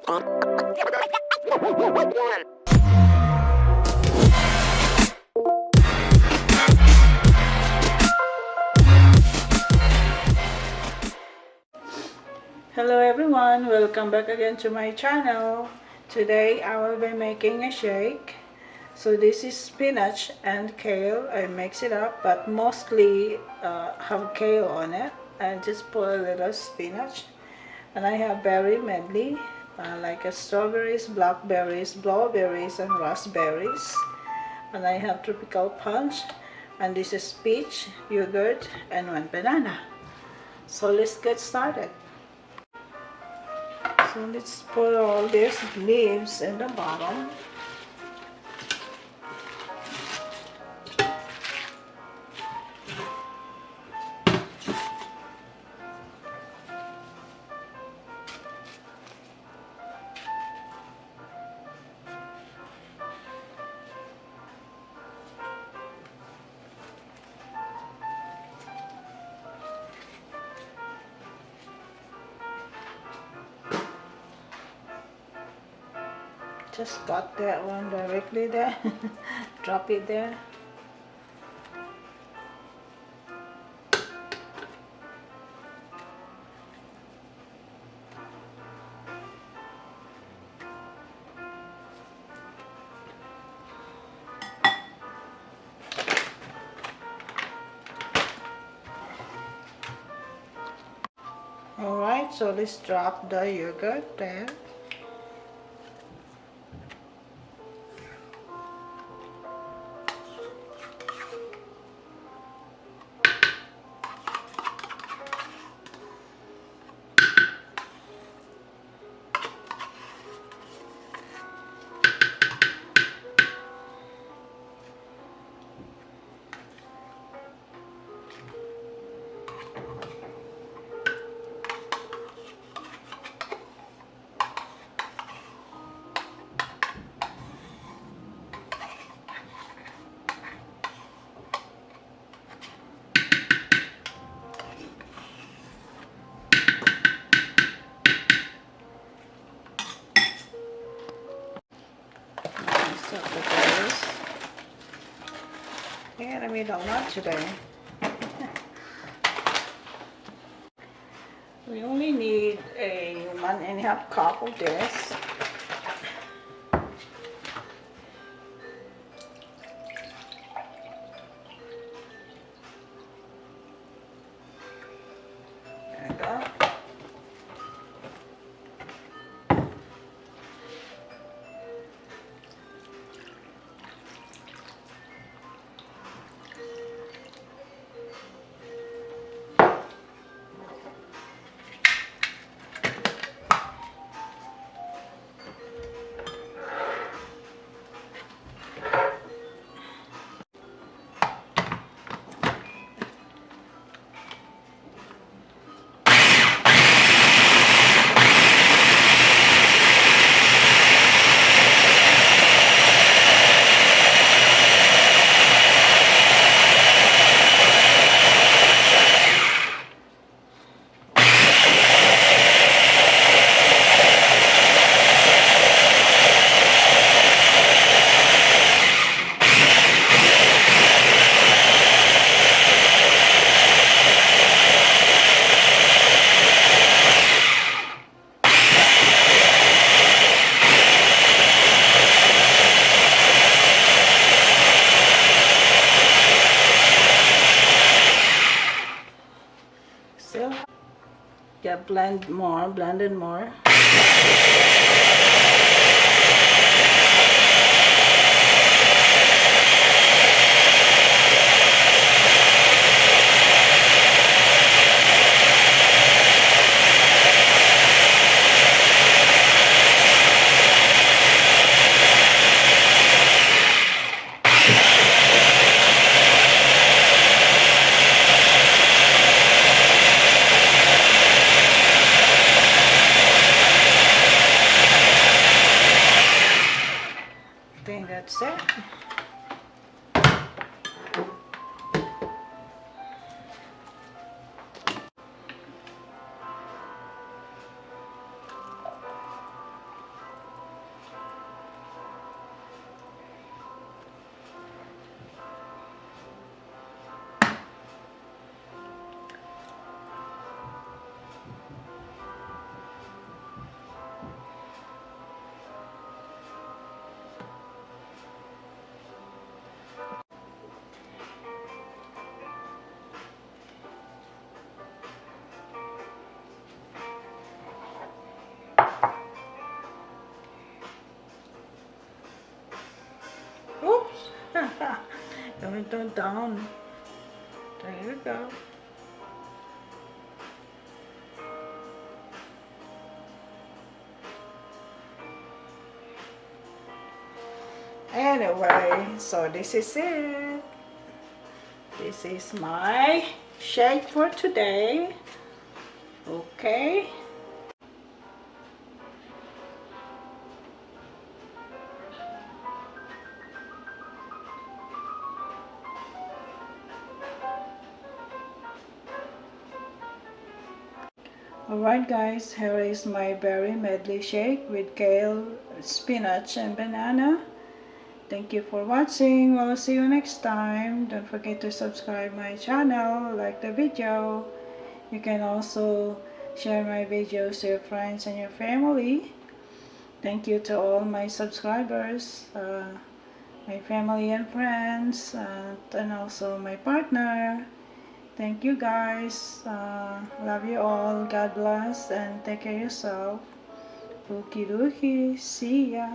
Hello everyone, welcome back again to my channel. Today I will be making a shake. So this is spinach and kale. I mix it up, but mostly have kale on it, and just put a little spinach. And I have berry medley, like strawberries, blackberries, blueberries, and raspberries. And I have tropical punch, and this is peach, yogurt, and one banana. So let's get started. So let's put all these leaves in the bottom. Just cut that one directly there. Drop it there. Alright, so let's drop the yogurt there. And I made a lot today. We only need a 1.5 cup of this. There we go. Still, yeah, blend it more. I think that's it. Turn it down. There you go. Anyway, so this is it. This is my shake for today. Okay. Alright guys, here is my berry medley shake with kale, spinach and banana. Thank you for watching. We'll see you next time. Don't forget to subscribe my channel, like the video. You can also share my videos to your friends and your family. Thank you to all my subscribers, my family and friends, and also my partner. Thank you guys. Love you all. God bless and take care of yourself. Okie dokie. See ya.